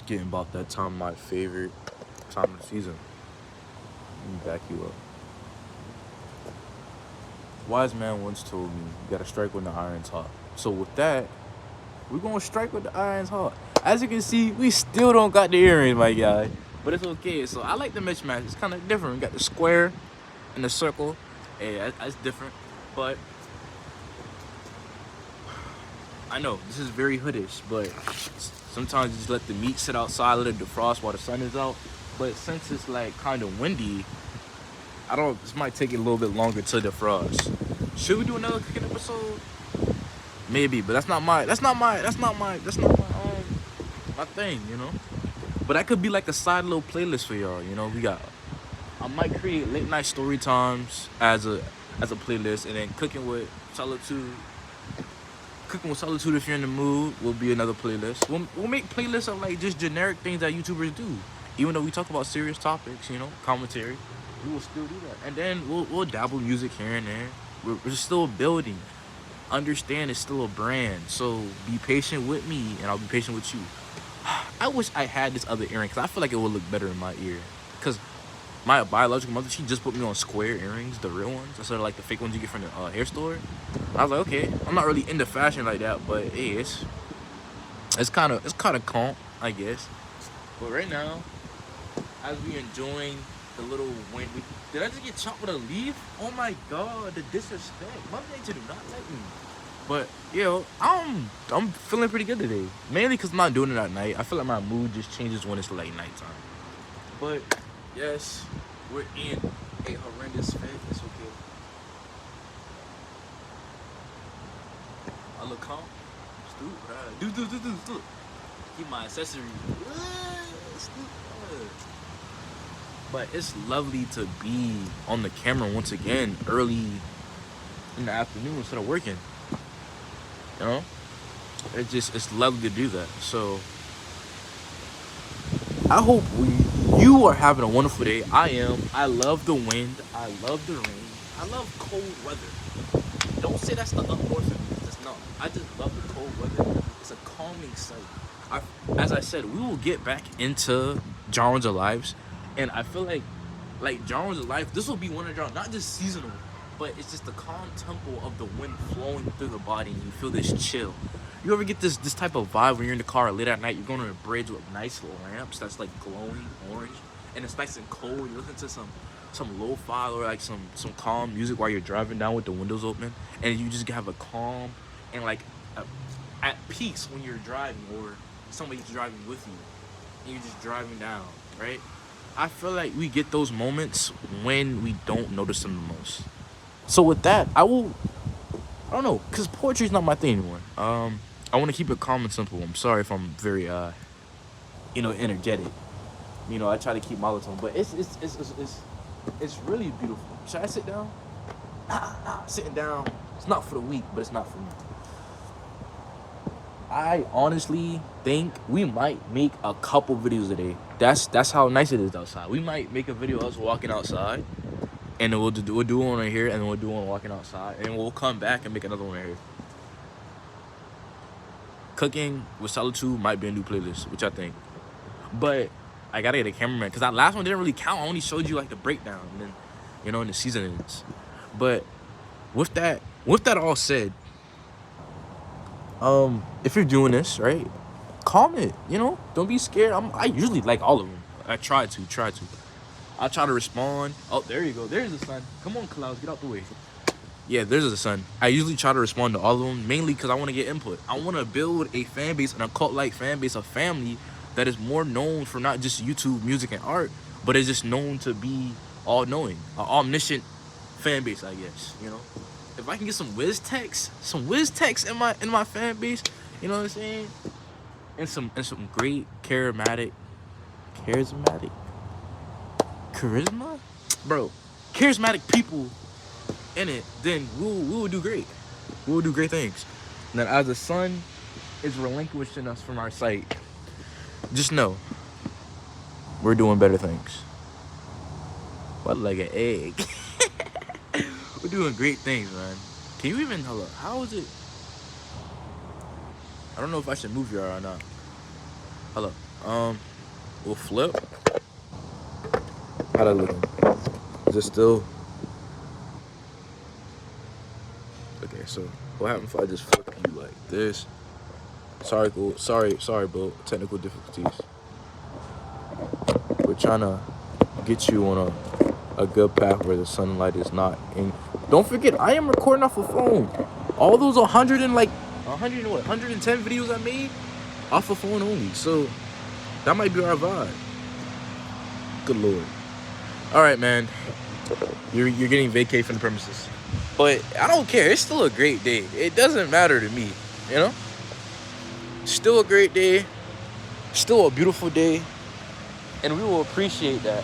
getting about that time, my favorite time of the season. Let me back you up. Wise man once told me, you gotta strike when the iron's hot. So with that, we're gonna strike with the iron's hot. As you can see, we still don't got the earrings, my guy. But it's okay. So I like the mismatch. It's kind of different. We got the square and the circle. Hey, that's different. But I know this is very hoodish, but sometimes you just let the meat sit outside, let it defrost while the sun is out. But since it's like kind of windy, I don't. This might take it a little bit longer to defrost. Should we do another cooking episode? Maybe, but that's not my my thing, you know. But that could be like a side little playlist for y'all. You know, I might create late night story times as a playlist, and then cooking with solitude. Cooking with solitude, if you're in the mood, will be another playlist. We'll make playlists of like just generic things that YouTubers do. Even though we talk about serious topics, you know, commentary, we will still do that. And then we'll dabble music here and there. We're still building. Understand it's still a brand, so be patient with me, and I'll be patient with you. I wish I had this other earring, because I feel like it would look better in my ear. Because my biological mother, she just put me on square earrings, the real ones, instead of like the fake ones you get from the hair store. And I was like, okay, I'm not really into fashion like that, but hey, it's kind of calm, I guess. But right now, as we enjoying the little wind, did I just get chopped with a leaf? Oh my god, the disrespect. Mother Nature do not like me. But yo, I'm feeling pretty good today. Mainly because I'm not doing it at night. I feel like my mood just changes when it's like nighttime. But yes, we're in a horrendous fit. It's okay. I look calm. Stupid. Keep my accessories. Stupid. But it's lovely to be on the camera once again early in the afternoon instead of working. You know? It's lovely to do that. So I hope you are having a wonderful day. I am. I love the wind. I love the rain. I love cold weather. Don't say that's the up north of me. It's not. I just love the cold weather. It's a calming sight. As I said, we will get back into genres of lives. And I feel like genres of life, this will be one of the genres, not just seasonal, but it's just the calm tempo of the wind flowing through the body, and you feel this chill. You ever get this type of vibe when you're in the car late at night, you're going on a bridge with nice lamps that's like glowing orange, and it's nice and cold. You listen to some lo-fi or like some calm music while you're driving down with the windows open, and you just have a calm and like at peace when you're driving, or somebody's driving with you, and you're just driving down, right? I feel like we get those moments when we don't notice them the most. So with that, I don't know, because poetry is not my thing anymore. I want to keep it calm and simple. I'm sorry if I'm very, energetic. You know, I try to keep my tone, but it's really beautiful. Should I sit down? Nah, sitting down, it's not for the weak, but it's not for me. I honestly think we might make a couple videos a day. That's how nice it is outside. We might make a video of us walking outside, and then we'll do one right here, and then we'll do one walking outside, and we'll come back and make another one right here. Cooking with solitude might be a new playlist, which I think. But I gotta get a cameraman, because that last one didn't really count. I only showed you like the breakdown, and then and the seasonings. But with that all said, if you're doing this, right, comment, don't be scared. I usually like all of them. I try to. I try to respond. Oh, there you go. There's the sun. Come on, clouds, get out the way. Yeah, there's the sun. I usually try to respond to all of them, mainly because I want to get input. I want to build a fan base, an occult-like fan base, a family that is more known for not just YouTube, music, and art, but is just known to be all-knowing, an omniscient fan base, I guess, If I can get some whiz techs in my fan base, you know what I'm saying? And some great charisma, bro, charismatic people in it, then we'll do great. We'll do great things. And then as the sun is relinquishing us from our sight, just know we're doing better things. What, like an egg? We're doing great things, man. Can you even, hold up, how is it? I don't know if I should move here or not. Hold We'll flip. How that looking? Is it still? Okay, so what happens if I just flip you like this? Sorry, bro. Technical difficulties. We're trying to get you on a good path where the sunlight is not in. Don't forget, I am recording off a phone. All those 110 videos I made off a phone only. So that might be our vibe. Good Lord. All right, man. You're getting vacated from the premises. But I don't care. It's still a great day. It doesn't matter to me, you know? Still a great day. Still a beautiful day. And we will appreciate that.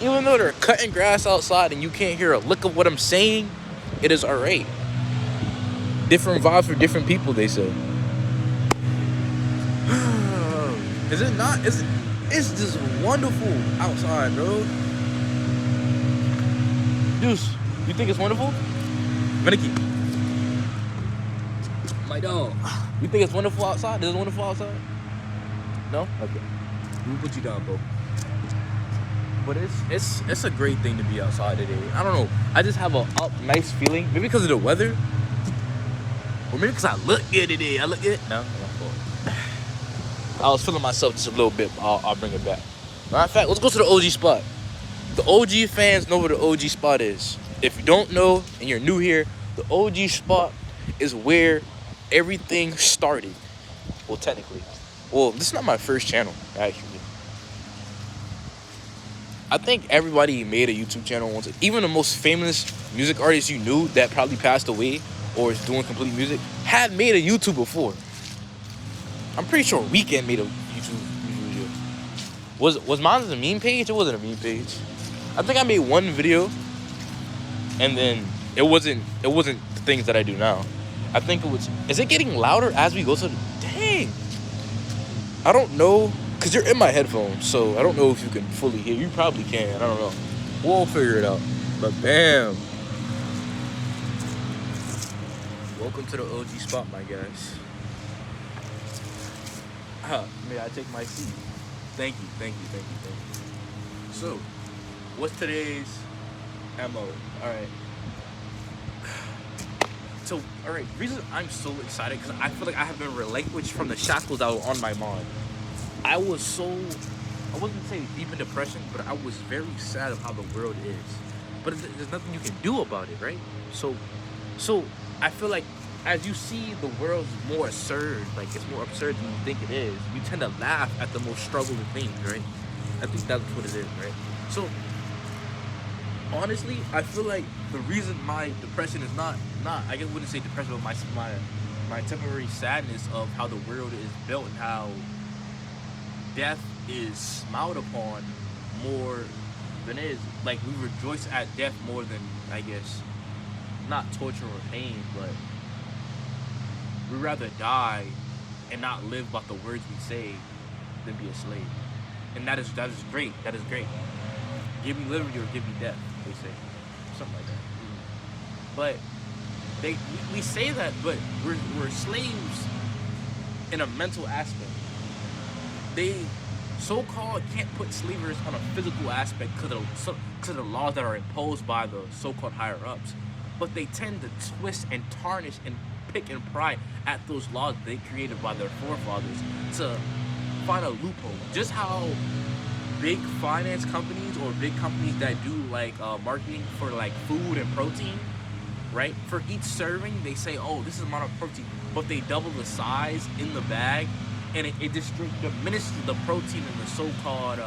Even though they're cutting grass outside and you can't hear a lick of what I'm saying, it is alright. Different vibes for different people, they say. Is it not? It's just wonderful outside, bro. Deuce, you think it's wonderful? Maniki, my dog. You think it's wonderful outside? Is it wonderful outside? No? Okay. We'll put you down, bro. But it's a great thing to be outside today. I don't know. I just have a nice feeling. Maybe because of the weather. Or maybe because I look good today. I look good. No, I was feeling myself just a little bit. I'll bring it back. Matter of fact, let's go to the OG spot. The OG fans know where the OG spot is. If you don't know and you're new here, the OG spot is where everything started. Well, technically. Well, this is not my first channel, actually. I think everybody made a YouTube channel once. Even the most famous music artists you knew that probably passed away or is doing complete music had made a YouTube before. I'm pretty sure Weeknd made a YouTube video. Was mine a meme page? It wasn't a meme page. I think I made one video, and then it wasn't the things that I do now. I think it was. Is it getting louder as we go to the? Dang. I don't know, cause you're in my headphones, so I don't know if you can fully hear. You probably can. I don't know. We'll figure it out. But bam. Welcome to the OG spot, my guys. May I take my seat? Thank you. So, what's today's MO? Alright. So, alright, the reason I'm so excited, because I feel like I have been relinquished from the shackles that were on my mind. I wasn't saying deep in depression, but I was very sad of how the world is. But there's nothing you can do about it, right? So I feel like as you see the world's more absurd, like it's more absurd than you think it is, you tend to laugh at the most struggling things, right? I think that's what it is, right? So honestly, I feel like the reason my depression is not I wouldn't say depression, but my temporary sadness of how the world is built and how death is smiled upon more than it is. Like, we rejoice at death more than, I guess, not torture or pain, but we'd rather die and not live by the words we say than be a slave. And that is great. That is great. Give me liberty or give me death, they say. Something like that. But we say that, but we're slaves in a mental aspect. They so-called can't put slavers on a physical aspect because of the laws that are imposed by the so-called higher-ups. But they tend to twist and tarnish and pick and pry at those laws they created by their forefathers to find a loophole. Just how big finance companies or big companies that do like marketing for like food and protein, right? For each serving, they say, oh, this is amount of protein, but they double the size in the bag, and it just diminishes the protein and the so-called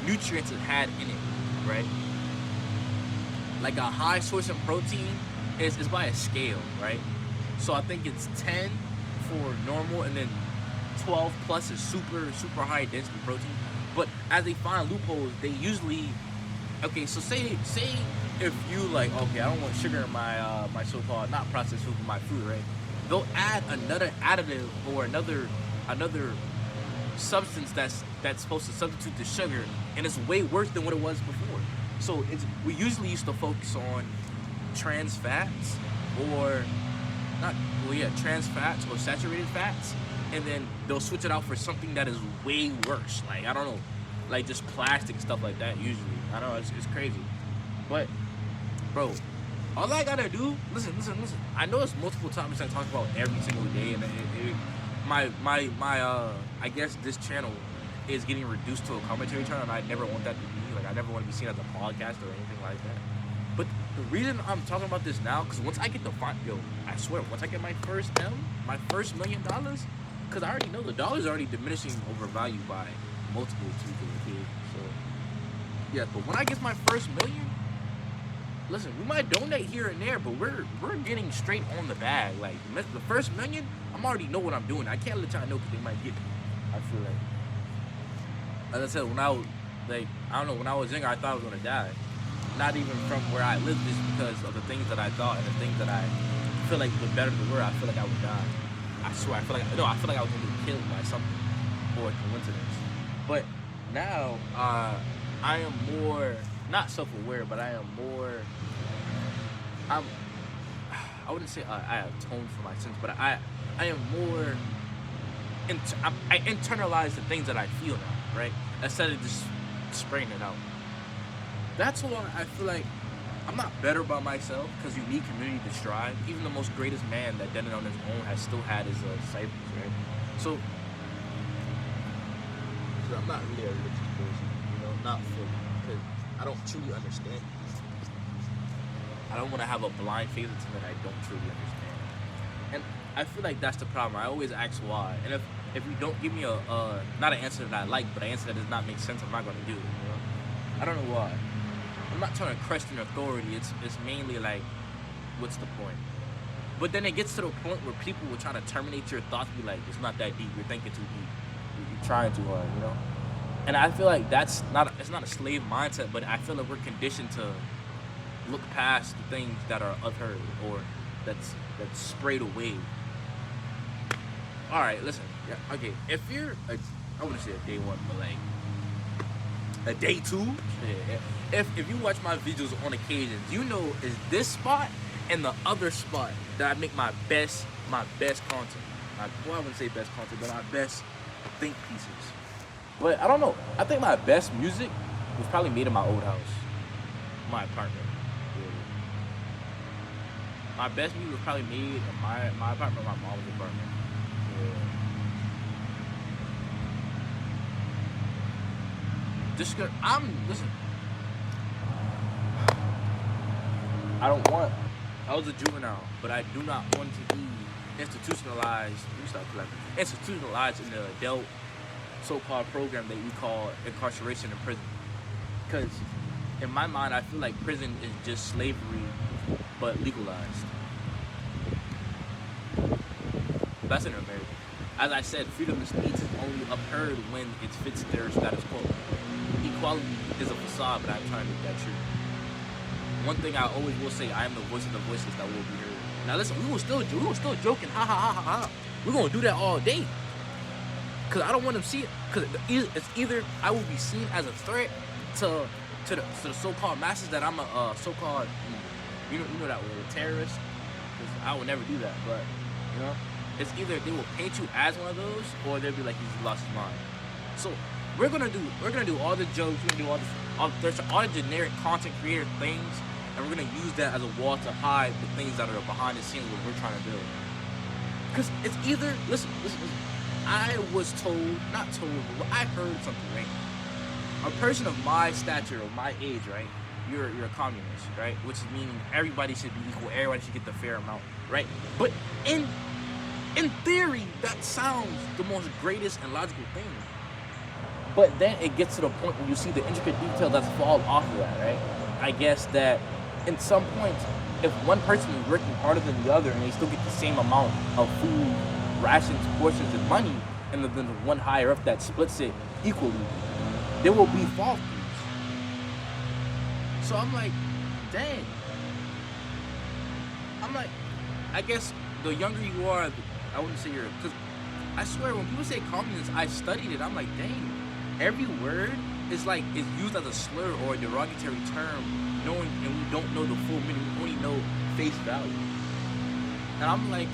nutrients it had in it, right? Like a high source of protein is by a scale, right? So I think it's 10 for normal, and then 12 plus is super high density protein. But as they find loopholes, they usually, okay, so say if you like, okay, I don't want sugar in my my so-called not processed food, but my food, right? They'll add another additive or another substance that's supposed to substitute the sugar, and it's way worse than what it was before. So we usually used to focus on trans fats or trans fats or saturated fats, and then they'll switch it out for something that is way worse. Like, I don't know, like just plastic stuff like that. Usually, I don't know, it's crazy. But, bro, all I gotta do, listen. I know it's multiple topics I talk about every single day, and I guess this channel is getting reduced to a commentary channel, and I never want that to be. Like, I never want to be seen as a podcast or anything like that. But the reason I'm talking about this now, because once I get I swear, once I get my first $1 million, because I already know the dollar's already diminishing over value by multiple two. So, yeah, but when I get my first million, listen, we might donate here and there, but we're getting straight on the bag. Like, the first $1 million, I'm already know what I'm doing. I can't let y'all know because they might get me. I feel like I said, when I was, like, I don't know, when I was younger, I thought I was gonna die. Not even from where I lived, just because of the things that I thought and the things that I feel like the better the word, I feel like I would die. I swear, I feel like I was gonna be killed by something or a coincidence. But now, I am more not self-aware, but I wouldn't say I atone for my sins, but I am more. I internalize the things that I feel now, right? Instead of just spraying it out. That's why I feel like I'm not better by myself, because you need community to strive. Even the most greatest man that did it on his own has still had his disciples, right? So I'm not really a religious person, not fully, because I don't truly understand. I don't want to have a blind faith in something I don't truly understand. And I feel like that's the problem. I always ask why. And if you don't give me not an answer that I like, but an answer that does not make sense, I'm not going to do it, I don't know why. I'm not trying to question authority. It's mainly like, what's the point? But then it gets to the point where people will try to terminate your thoughts, be like, it's not that deep, you're thinking too deep, you're trying too hard, And I feel like it's not a slave mindset, but I feel like we're conditioned to look past the things that are unheard or that's sprayed away. All right, listen. Yeah, okay, if you're I wouldn't say a day one, but like a day two. Yeah. If you watch my videos on occasions, is this spot and the other spot that I make my best content. I wouldn't say best content, but my best think pieces. But I don't know. I think my best music was probably made in my old house, my apartment. Yeah. My best music was probably made in my apartment, my mom's apartment. Yeah. Just cause listen. I was a juvenile, but I do not want to be institutionalized in the adult so-called program that we call incarceration in prison. Because in my mind, I feel like prison is just slavery, but legalized. That's in America. As I said, freedom of speech is only upheld when it fits their status quo. Equality is a facade, but I'm trying to make that true. One thing I always will say, I am the voice of the voiceless that will be heard. Now listen, we were still joking, ha ha ha ha ha. We're gonna do that all day. Cause I don't want them to see it. Cause it's either I will be seen as a threat to the so-called masses that I'm a so-called, you know that word, terrorist. Cause I would never do that, but it's either they will paint you as one of those, or they'll be like, he's lost his mind. So we're gonna do all the jokes, we're gonna do all the generic content creator things, and we're gonna use that as a wall to hide the things that are behind the scenes what we're trying to build. Cause it's either listen. I was not told, but I heard something, right? A person of my stature, of my age, right? You're a communist, right? Which is meaning everybody should be equal, everybody should get the fair amount, right? But in theory, that sounds the most greatest and logical thing. But then it gets to the point where you see the intricate details that fall off of that, right? I guess that in some points, if one person is working harder than the other and they still get the same amount of food, rations, portions, and money, and then the one higher up that splits it equally, there will be fall throughs. So I'm like, dang. I guess the younger you are, I wouldn't say you're, because I swear when people say communist, I studied it, I'm like, dang, every word is used as a slur or a derogatory term, and we don't know the full meaning, we only know face value. And I'm like,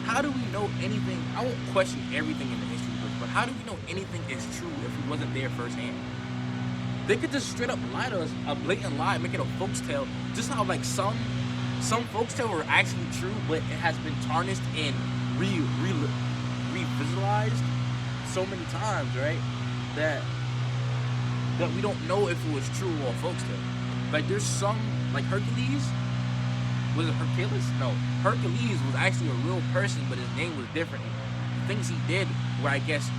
how do we know anything? I won't question everything in the history books, but how do we know anything is true if we wasn't there firsthand? They could just straight up lie to us, a blatant lie, make it a folks tale. Just how like some folks tale were actually true, but it has been tarnished and revisualized so many times, right? That we don't know if it was true or a folks tale. Like there's some, like Hercules. Was it Hercules? No. Hercules was actually a real person, but his name was different. The things he did were, I guess,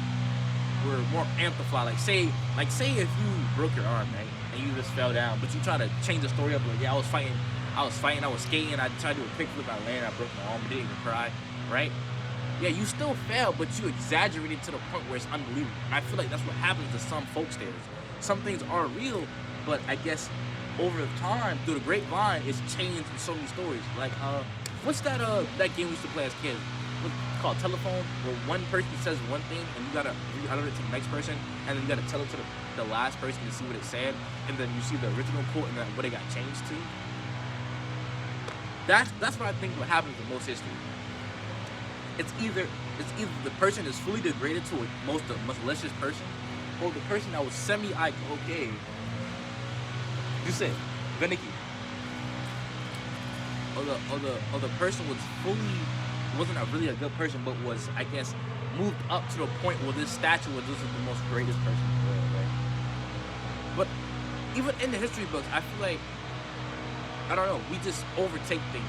were more amplified. Like say if you broke your arm, right, and you just fell down, but you try to change the story up. Like, yeah, I was fighting, I was skating, I tried to do a kickflip, I landed, I broke my arm, but didn't even cry, right? Yeah, you still failed, but you exaggerated to the point where it's unbelievable. And I feel like that's what happens to some folks tales. Some things are real, but I guess over time, through the grapevine, it's changed in so many stories. Like, what's that game we used to play as kids? What's it called? Telephone, where one person says one thing and you gotta re-utter it to the next person, and then you gotta tell it to the last person to see what it said, and then you see the original quote and then what it got changed to. That's what I think what happens in most history. It's either the person is fully degraded to a most malicious person, or the person that was okay. You said finicky. Or the person wasn't really a good person, but was, I guess, moved up to the point where this statue was this is the most greatest person in the world, right? But even in the history books, I feel like, I don't know, we just overtake things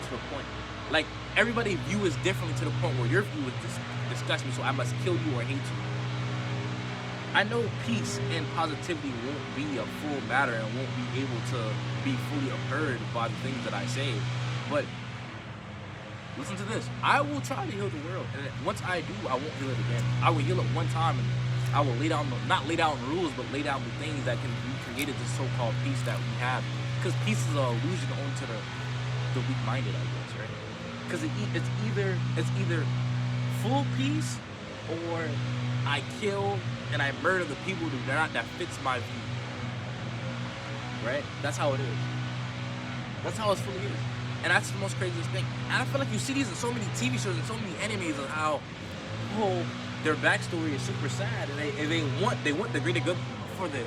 to the point. Like everybody view us differently to the point where your view is disgust me, so I must kill you or hate you. I know peace and positivity won't be a full matter and won't be able to be fully heard by the things that I say, but listen to this. I will try to heal the world, and once I do, I won't heal it again. I will heal it one time, and I will not lay down rules, but lay down the things that can be created this so-called peace that we have. Because peace is an illusion onto the weak-minded, I guess, right? Because it's either full peace or I kill and I murder the people that fits my view. Right? That's how it is. That's how it fully is. And that's the most craziest thing. And I feel like you see these in so many TV shows and so many animes of how their backstory is super sad, and they want the greater good for the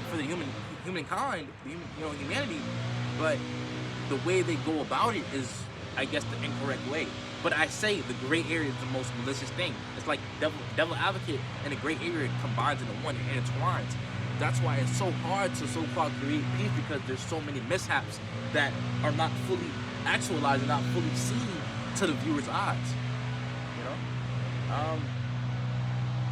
humankind, humanity, but the way they go about it is, I guess, the incorrect way. But I say the gray area is the most malicious thing. It's like devil advocate and the gray area combines into one and intertwines. That's why it's so hard to so-called create peace, because there's so many mishaps that are not fully actualized and not fully seen to the viewer's eyes. You know?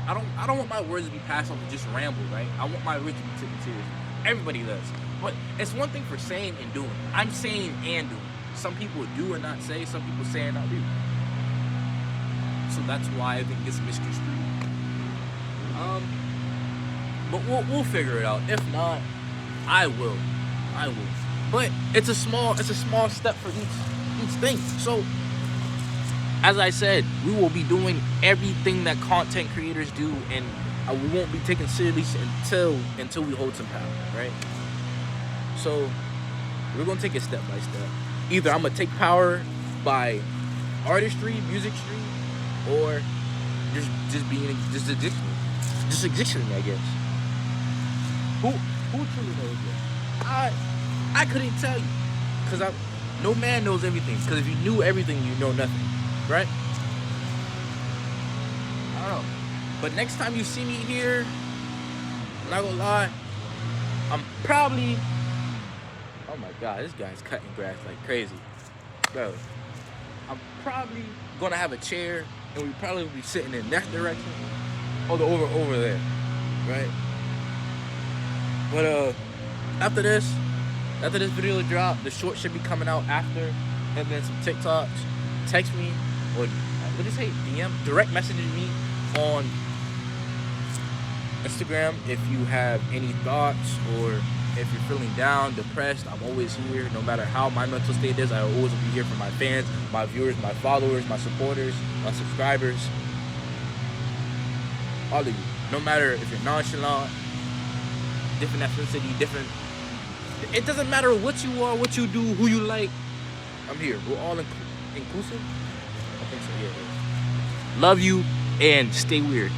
I don't want my words to be passed off and just ramble, right? I want my words to be taken serious. Everybody does. But it's one thing for saying and doing. I'm saying and doing. Some people do and not say, some people say and not do. So that's why I think it's misconstrued. But we'll figure it out. If not, I will. But it's a small step for each thing. So as I said, we will be doing everything that content creators do, and we won't be taken seriously until we hold some power, right? So we're gonna take it step by step. Either I'm gonna take power by artistry, musicry, or just being existing, I guess. Who truly knows this? I couldn't tell you, because no man knows everything. Because if you knew everything, you know nothing, right? I don't know. But next time you see me here, I'm not gonna lie, I'm probably, oh my God, this guy's cutting grass like crazy, bro. I'm probably gonna have a chair, and we probably will be sitting in that direction, or over there, right? But after this video drop, the short should be coming out after, and then some TikToks. Text me, or what is it? DM, direct messaging me on Instagram if you have any thoughts, or if you're feeling down, depressed. I'm always here, no matter how my mental state is. I always will be here for my fans, my viewers, my followers, my supporters, my subscribers, all of you. No matter if you're nonchalant, different ethnicity, different. It doesn't matter what you are, what you do, who you like. I'm here. We're all inclusive. think so. Yeah, yeah. Love you and stay weird.